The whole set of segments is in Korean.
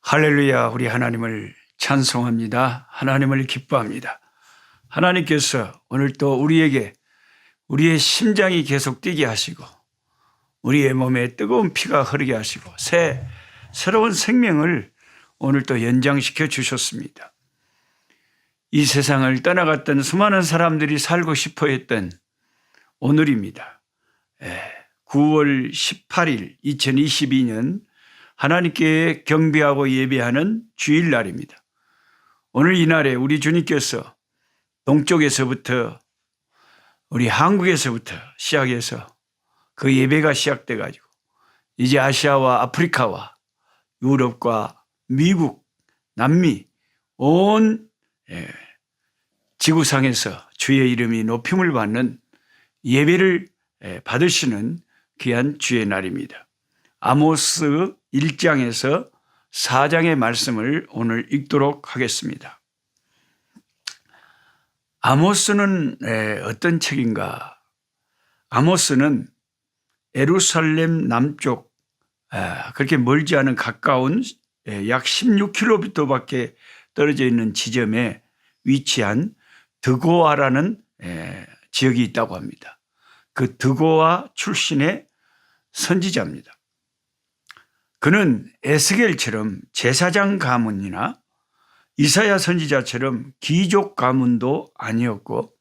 할렐루야, 우리 하나님을 찬송합니다. 하나님을 기뻐합니다. 하나님께서 오늘 또 우리에게 우리의 심장이 계속 뛰게 하시고 우리의 몸에 뜨거운 피가 흐르게 하시고 새로운 생명을 오늘 또 연장시켜 주셨습니다. 이 세상을 떠나갔던 수많은 사람들이 살고 싶어 했던 오늘입니다. 9월 18일 2022년 하나님께 경배하고 예배하는 주일날입니다. 오늘 이날에 우리 주님께서 동쪽에서부터 우리 한국에서부터 시작해서 그 예배가 시작돼 가지고 이제 아시아와 아프리카와 유럽과 미국, 남미 온 지구상에서 주의 이름이 높임을 받는 예배를 받으시는 귀한 주의 날입니다. 아모스 1장에서 4장의 말씀을 오늘 읽도록 하겠습니다. 아모스는 어떤 책인가? 아모스는 예루살렘 남쪽 그렇게 멀지 않은 가까운 약 16km밖에 떨어져 있는 지점에 위치한 드고아라는 지역이 있다고 합니다. 그 드고아 출신의 선지자입니다. 그는 에스겔처럼 제사장 가문이나 이사야 선지자처럼 귀족 가문도 아니었고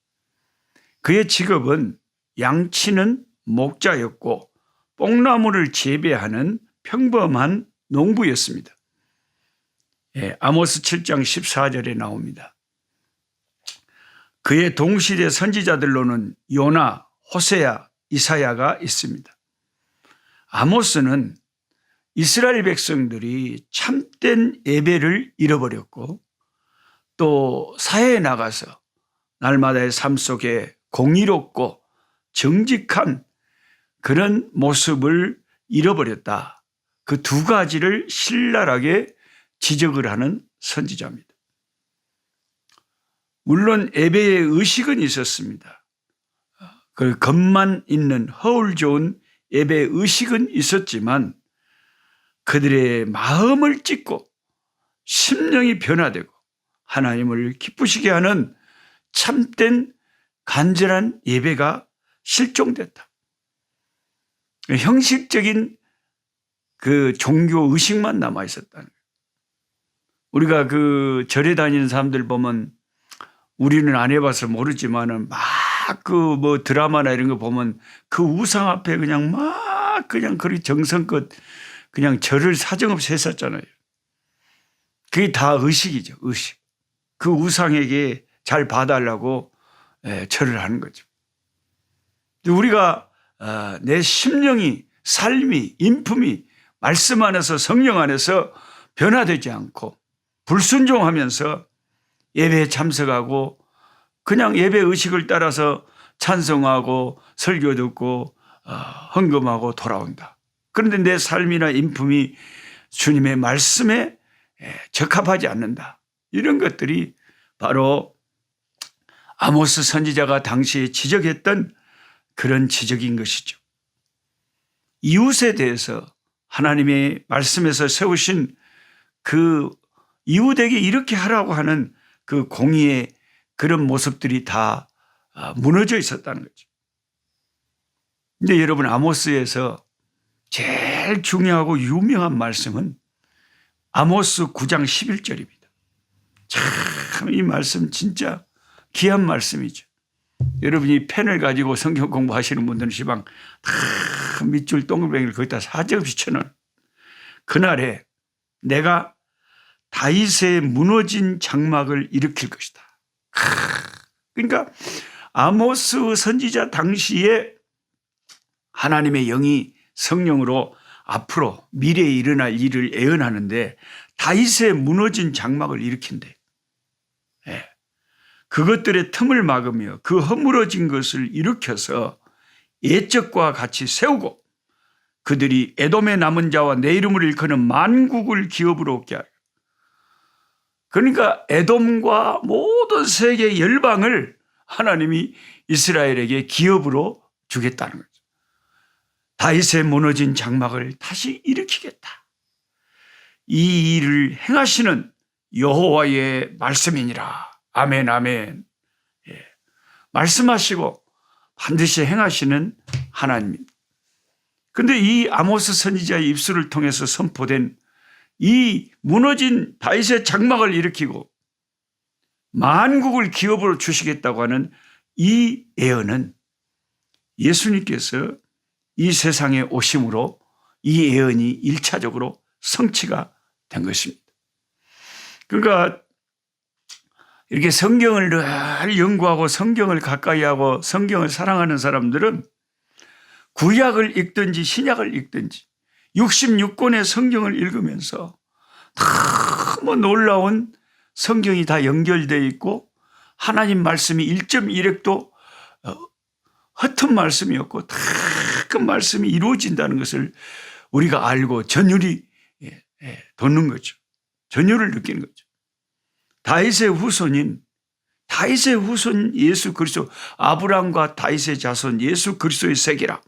그의 직업은 양치는 목자였고 뽕나무를 재배하는 평범한 농부였습니다. 아모스 7장 14절에 나옵니다. 그의 동시대 선지자들로는 요나, 호세야, 이사야가 있습니다. 아모스는 이스라엘 백성들이 참된 예배를 잃어버렸고 또 사회에 나가서 날마다의 삶 속에 공의롭고 정직한 그런 모습을 잃어버렸다. 그 두 가지를 신랄하게 지적을 하는 선지자입니다. 물론 예배의 의식은 있었습니다. 그 겉만 있는 허울 좋은 예배 의식은 있었지만 그들의 마음을 찢고 심령이 변화되고 하나님을 기쁘시게 하는 참된 간절한 예배가 실종됐다. 형식적인 그 종교 의식만 남아 있었다는 거예요. 우리가 그 절에 다니는 사람들 보면 우리는 안 해봐서 모르지만은 막 그 뭐 드라마나 이런 거 보면 그 우상 앞에 그냥 그렇게 정성껏 그냥 절을 사정없이 했었잖아요. 그게 다 의식이죠, 의식. 그 우상에게 잘 봐달라고 절을 하는 거죠. 우리가 내 심령이, 삶이, 인품이 말씀 안에서 성령 안에서 변화되지 않고 불순종하면서 예배에 참석하고 그냥 예배 의식을 따라서 찬송하고 설교 듣고 헌금하고 돌아온다. 그런데 내 삶이나 인품이 주님의 말씀에 적합하지 않는다. 이런 것들이 바로 아모스 선지자가 당시에 지적했던 그런 지적인 것이죠. 이웃에 대해서 하나님의 말씀에서 세우신 그 이웃에게 이렇게 하라고 하는 그 공의의 그런 모습들이 다 무너져 있었다는 거죠. 근데 여러분, 아모스에서 제일 중요하고 유명한 말씀은 아모스 9장 11절입니다. 참 이 말씀 진짜 귀한 말씀이죠. 여러분이 펜을 가지고 성경 공부하시는 분들은 시방 다 밑줄 동글뱅이를 거기다 사정없이 쳐놓은 그날에 내가 다윗의 무너진 장막을 일으킬 것이다. 그러니까 아모스 선지자 당시에 하나님의 영이 성령으로 앞으로 미래에 일어날 일을 예언하는데 다윗의 무너진 장막을 일으킨대. 그것들의 틈을 막으며 그 허물어진 것을 일으켜서 옛적과 같이 세우고 그들이 에돔의 남은 자와 내 이름을 일컫는 만국을 기업으로 얻게 하여. 그러니까 에돔과 모든 세계 열방을 하나님이 이스라엘에게 기업으로 주겠다는 거죠. 다윗의 무너진 장막을 다시 일으키겠다. 이 일을 행하시는 여호와의 말씀이니라. 아멘, 아멘. 예. 말씀하시고 반드시 행하시는 하나님입니다. 그런데 이 아모스 선지자의 입술을 통해서 선포된 이 무너진 다윗의 장막을 일으키고 만국을 기업으로 주시겠다고 하는 이 예언은 예수님께서 이 세상에 오심으로 이 예언이 1차적으로 성취가 된 것입니다. 그러니까 이렇게 성경을 늘 연구하고 성경을 가까이 하고 성경을 사랑하는 사람들은 구약을 읽든지 신약을 읽든지 66권의 성경을 읽으면서 너무 놀라운 성경이 다 연결되어 있고 하나님 말씀이 1.1획도 허튼 말씀이었고 다 그 말씀이 이루어진다는 것을 우리가 알고 전율이 돋는 거죠. 전율을 느끼는 거죠. 다윗의 후손 예수 그리스도, 아브라함과 다윗의 자손 예수 그리스도의 세계라.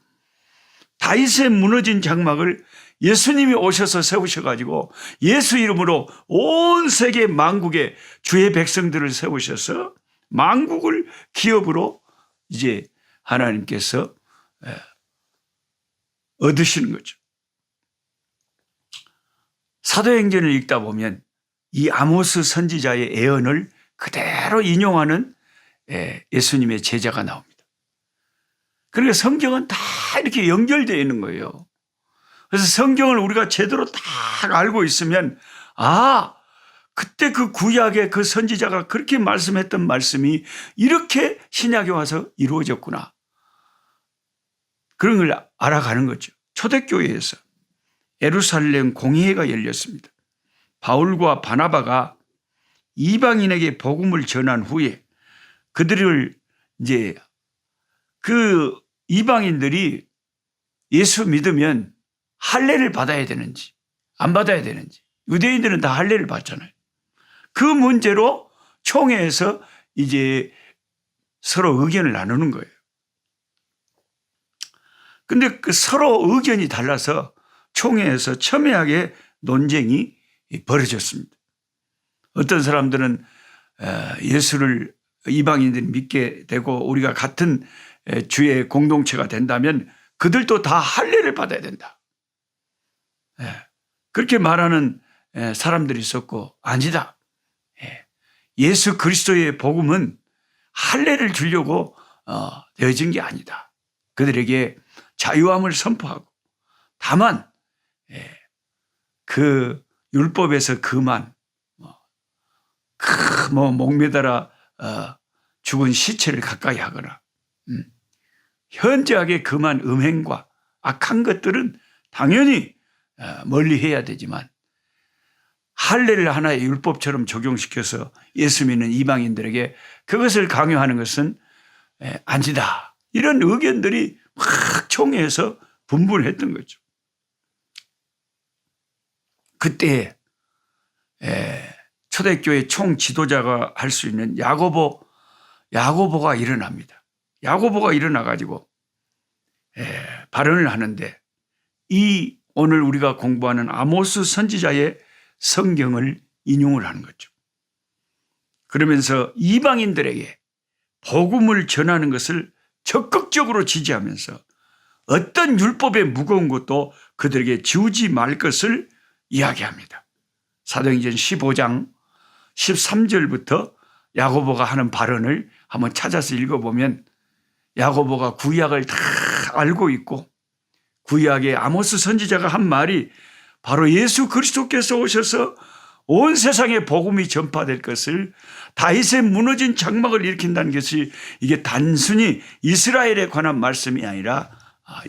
다윗의 무너진 장막을 예수님이 오셔서 세우셔가지고 예수 이름으로 온 세계 만국의 주의 백성들을 세우셔서 만국을 기업으로 이제 하나님께서 얻으시는 거죠. 사도행전을 읽다 보면 이 아모스 선지자의 예언을 그대로 인용하는 예수님의 제자가 나옵니다. 그러니까 성경은 다 이렇게 연결되어 있는 거예요. 그래서 성경을 우리가 제대로 다 알고 있으면 그때 그 구약의 그 선지자가 그렇게 말씀했던 말씀이 이렇게 신약에 와서 이루어졌구나. 그런 걸 알아가는 거죠. 초대교회에서 예루살렘 공회가 열렸습니다. 바울과 바나바가 이방인에게 복음을 전한 후에 그들을 이제 그 이방인들이 예수 믿으면 할례를 받아야 되는지 안 받아야 되는지, 유대인들은 다 할례를 받잖아요. 그 문제로 총회에서 이제 서로 의견을 나누는 거예요. 근데 그 서로 의견이 달라서 총회에서 첨예하게 논쟁이 벌어졌습니다. 어떤 사람들은 예수를 이방인들이 믿게 되고 우리가 같은 주의 공동체가 된다면 그들도 다 할례를 받아야 된다. 그렇게 말하는 사람들이 있었고, 아니다. 예수 그리스도의 복음은 할례를 주려고 되어진 게 아니다. 그들에게 자유함을 선포하고, 다만 그 율법에서 그만 목매달아 죽은 시체를 가까이 하거나 현저하게 그만 음행과 악한 것들은 당연히 멀리 해야 되지만 할례를 하나의 율법처럼 적용시켜서 예수 믿는 이방인들에게 그것을 강요하는 것은 아니다. 이런 의견들이 확 총회에서 분분했던 거죠. 그때 초대교회 총 지도자가 할 수 있는 야고보가 일어납니다. 야고보가 일어나가지고 발언을 하는데 이 오늘 우리가 공부하는 아모스 선지자의 성경을 인용을 하는 거죠. 그러면서 이방인들에게 복음을 전하는 것을 적극적으로 지지하면서 어떤 율법의 무거운 것도 그들에게 지우지 말 것을 이야기합니다. 사도행전 15장 13절부터 야고보가 하는 발언을 한번 찾아서 읽어보면 야고보가 구약을 다 알고 있고 구약의 아모스 선지자가 한 말이 바로 예수 그리스도께서 오셔서 온 세상에 복음이 전파될 것을, 다윗의 무너진 장막을 일으킨다는 것이 이게 단순히 이스라엘에 관한 말씀이 아니라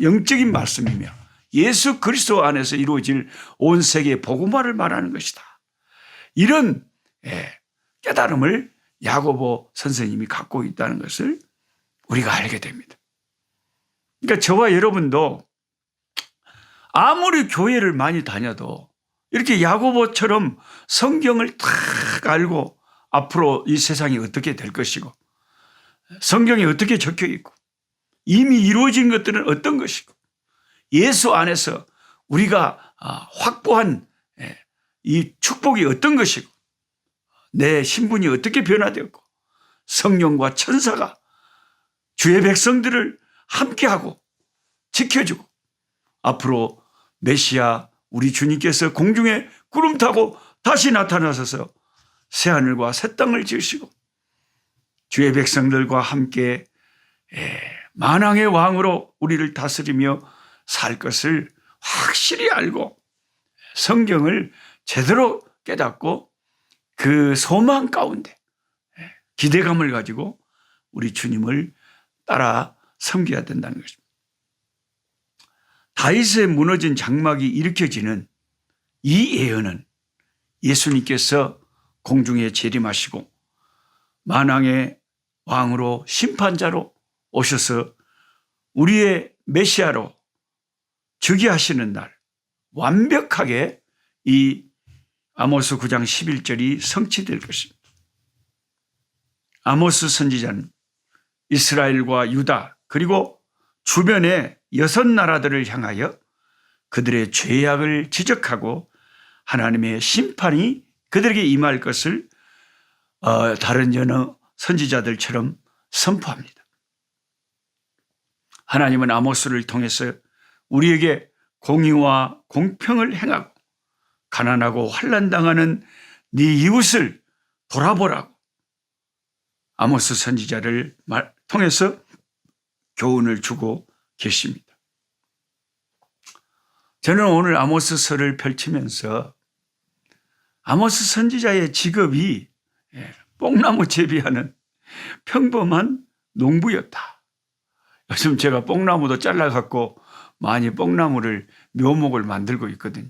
영적인 말씀이며 예수 그리스도 안에서 이루어질 온 세계 복음화를 말하는 것이다. 이런 깨달음을 야고보 선생님이 갖고 있다는 것을 우리가 알게 됩니다. 그러니까 저와 여러분도 아무리 교회를 많이 다녀도 이렇게 야고보처럼 성경을 딱 알고 앞으로 이 세상이 어떻게 될 것이고 성경에 어떻게 적혀 있고 이미 이루어진 것들은 어떤 것이고 예수 안에서 우리가 확보한 이 축복이 어떤 것이고 내 신분이 어떻게 변화되었고 성령과 천사가 주의 백성들을 함께하고 지켜주고 앞으로 메시아 우리 주님께서 공중에 구름 타고 다시 나타나셔서 새하늘과 새 땅을 지으시고 주의 백성들과 함께 만왕의 왕으로 우리를 다스리며 살 것을 확실히 알고 성경을 제대로 깨닫고 그 소망 가운데 기대감을 가지고 우리 주님을 따라 섬겨야 된다는 것입니다. 다윗의 무너진 장막이 일으켜지는 이 예언은 예수님께서 공중에 재림하시고 만왕의 왕으로 심판자로 오셔서 우리의 메시아로 즉위하시는 날 완벽하게 이 아모스 9장 11절이 성취될 것입니다. 아모스 선지자는 이스라엘과 유다 그리고 주변의 6나라들을 향하여 그들의 죄악을 지적하고 하나님의 심판이 그들에게 임할 것을 다른 여러 선지자들처럼 선포합니다. 하나님은 아모스를 통해서 우리에게 공의와 공평을 행하고 가난하고 환난당하는 네 이웃을 돌아보라고 아모스 선지자를 통해서 교훈을 주고 계십니다. 저는 오늘 아모스서를 펼치면서 아모스 선지자의 직업이 뽕나무 재배하는 평범한 농부였다. 요즘 제가 뽕나무도 잘라갖고 많이 뽕나무를 묘목을 만들고 있거든요.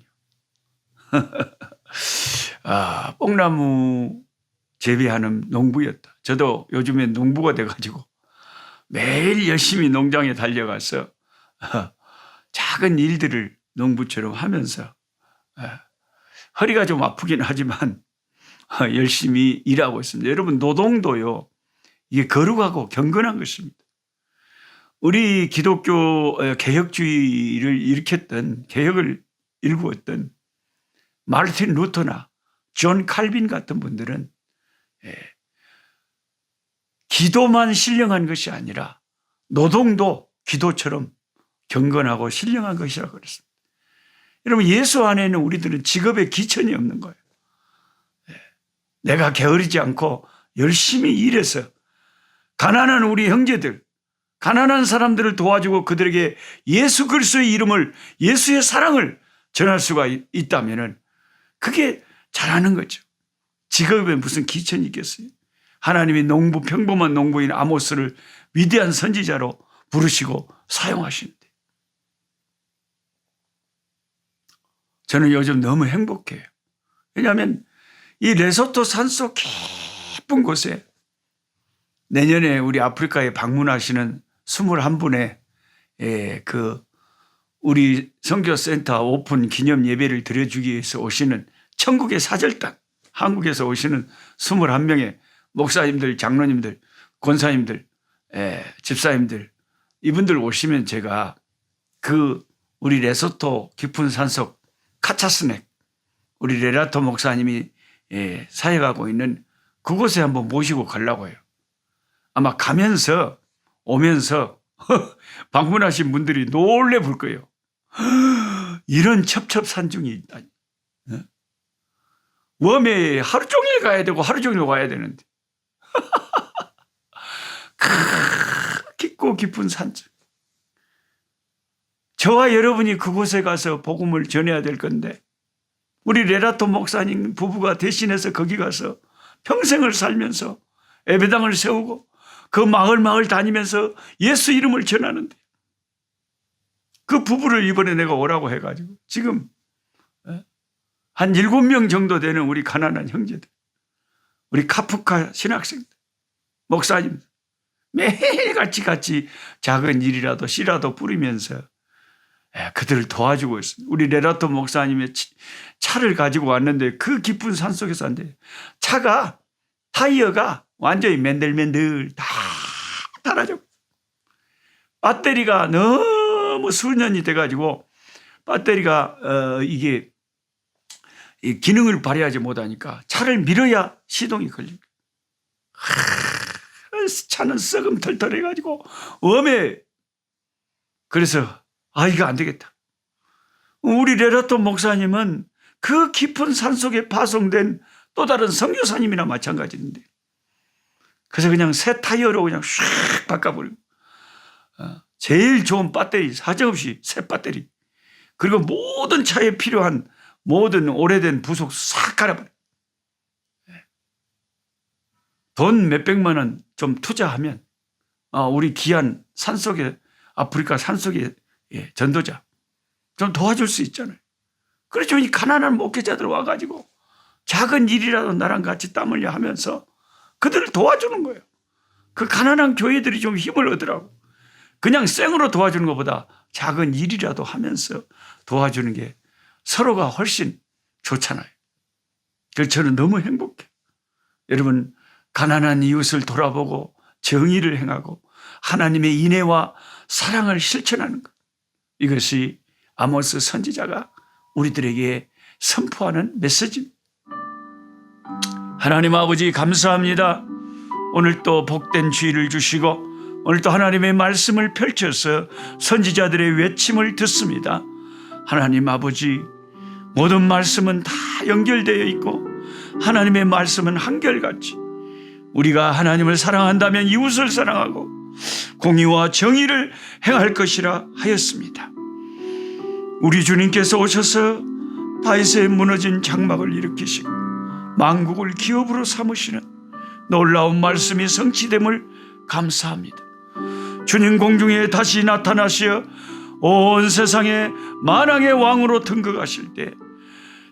뽕나무 재배하는 농부였다. 저도 요즘에 농부가 돼가지고 매일 열심히 농장에 달려가서 작은 일들을 농부처럼 하면서 허리가 좀 아프긴 하지만 열심히 일하고 있습니다. 여러분 노동도요 이게 거룩하고 경건한 것입니다. 우리 기독교 개혁주의를 일으켰던 개혁을 일구었던 마르틴 루터나 존 칼빈 같은 분들은 기도만 신령한 것이 아니라 노동도 기도처럼 경건하고 신령한 것이라고 그랬습니다. 여러분 예수 안에는 우리들은 직업에 기천이 없는 거예요. 내가 게으르지 않고 열심히 일해서 가난한 우리 형제들, 가난한 사람들을 도와주고 그들에게 예수 그리스도의 이름을, 예수의 사랑을 전할 수가 있다면 그게 잘하는 거죠. 직업에 무슨 기천이 있겠어요. 하나님이 평범한 농부인 아모스를 위대한 선지자로 부르시고 사용하시는데 저는 요즘 너무 행복해요. 왜냐하면 이 레소토 산속 깊은 곳에 내년에 우리 아프리카에 방문하시는 21분의 우리 선교센터 오픈 기념 예배를 드려주기 위해서 오시는 천국의 사절단, 한국에서 오시는 21명의 목사님들, 장로님들, 권사님들, 집사님들 이분들 오시면 제가 우리 레소토 깊은 산속 카차스넥 우리 레라토 목사님이 사역하고 있는 그곳에 한번 모시고 가려고 해요. 아마 오면서 방문하신 분들이 놀래 볼 거예요. 이런 첩첩산중이 있다니. 웜에 하루 종일 가야 되고 하루 종일 와야 되는데 깊고 깊은 산중 저와 여러분이 그곳에 가서 복음을 전해야 될 건데 우리 레라토 목사님 부부가 대신해서 거기 가서 평생을 살면서 예배당을 세우고 그 마을 다니면서 예수 이름을 전하는데 그 부부를 이번에 내가 오라고 해가지고 지금 한 7명 정도 되는 우리 가난한 형제들, 우리 카프카 신학생들, 목사님들 매일같이 작은 일이라도 씨라도 뿌리면서 그들을 도와주고 있습니다. 우리 레라토 목사님의 차를 가지고 왔는데 그 깊은 산속에서 안 돼요. 차가 타이어가 완전히 맨들맨들 다 달아져. 배터리가 너무 수년이 돼가지고 배터리가 이게 이 기능을 발휘하지 못하니까 차를 밀어야 시동이 걸립니다. 차는 썩음 털털해가지고 웜에. 그래서 이거 안 되겠다. 우리 레라톤 목사님은 그 깊은 산속에 파송된 또 다른 선교사님이나 마찬가지인데, 그래서 그냥 새 타이어로 그냥 슉 바꿔버리고, 제일 좋은 배터리, 사정없이 새 배터리, 그리고 모든 차에 필요한 모든 오래된 부속 싹 갈아버려. 돈 몇백만 원 좀 투자하면 우리 귀한 산속에, 아프리카 산속에 전도자 좀 도와줄 수 있잖아요. 그렇죠. 이 가난한 목회자들 와가지고 작은 일이라도 나랑 같이 땀 흘려 하면서 그들을 도와주는 거예요. 그 가난한 교회들이 좀 힘을 얻으라고. 그냥 생으로 도와주는 것보다 작은 일이라도 하면서 도와주는 게 서로가 훨씬 좋잖아요. 그래서 저는 너무 행복해요. 여러분, 가난한 이웃을 돌아보고 정의를 행하고 하나님의 인애와 사랑을 실천하는 것, 이것이 아모스 선지자가 우리들에게 선포하는 메시지입니다. 하나님 아버지, 감사합니다. 오늘 또 복된 주일을 주시고 오늘 또 하나님의 말씀을 펼쳐서 선지자들의 외침을 듣습니다. 하나님 아버지, 모든 말씀은 다 연결되어 있고 하나님의 말씀은 한결같이 우리가 하나님을 사랑한다면 이웃을 사랑하고 공의와 정의를 행할 것이라 하였습니다. 우리 주님께서 오셔서 다윗의 무너진 장막을 일으키시고 만국을 기업으로 삼으시는 놀라운 말씀이 성취됨을 감사합니다. 주님 공중에 다시 나타나시어 온 세상에 만왕의 왕으로 등극하실 때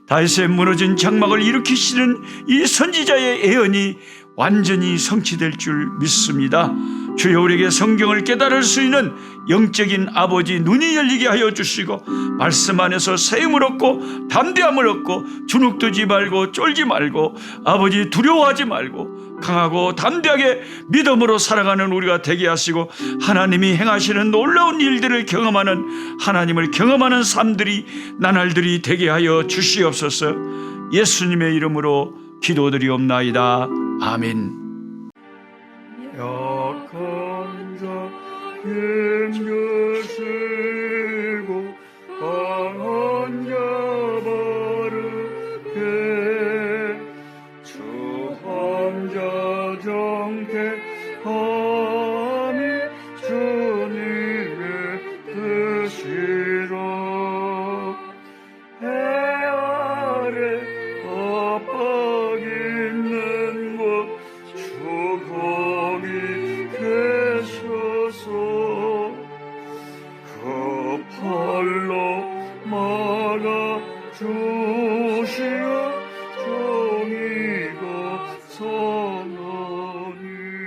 다윗의 무너진 장막을 일으키시는 이 선지자의 예언이 완전히 성취될 줄 믿습니다. 주여, 우리에게 성경을 깨달을 수 있는 영적인 아버지 눈이 열리게 하여 주시고 말씀 안에서 세임을 얻고 담대함을 얻고 주눅들지 말고 쫄지 말고 아버지 두려워하지 말고 강하고 담대하게 믿음으로 살아가는 우리가 되게 하시고 하나님이 행하시는 놀라운 일들을 경험하는, 하나님을 경험하는 삶들이, 나날들이 되게 하여 주시옵소서. 예수님의 이름으로 기도드리옵나이다. 아멘. 약한 자 힘주시고 강한 자 바르게 주 혼자 정택함이 주님의 뜻이라. 해 아래 압박 있는 곳 주 거기 계셔서 그 팔로 막아주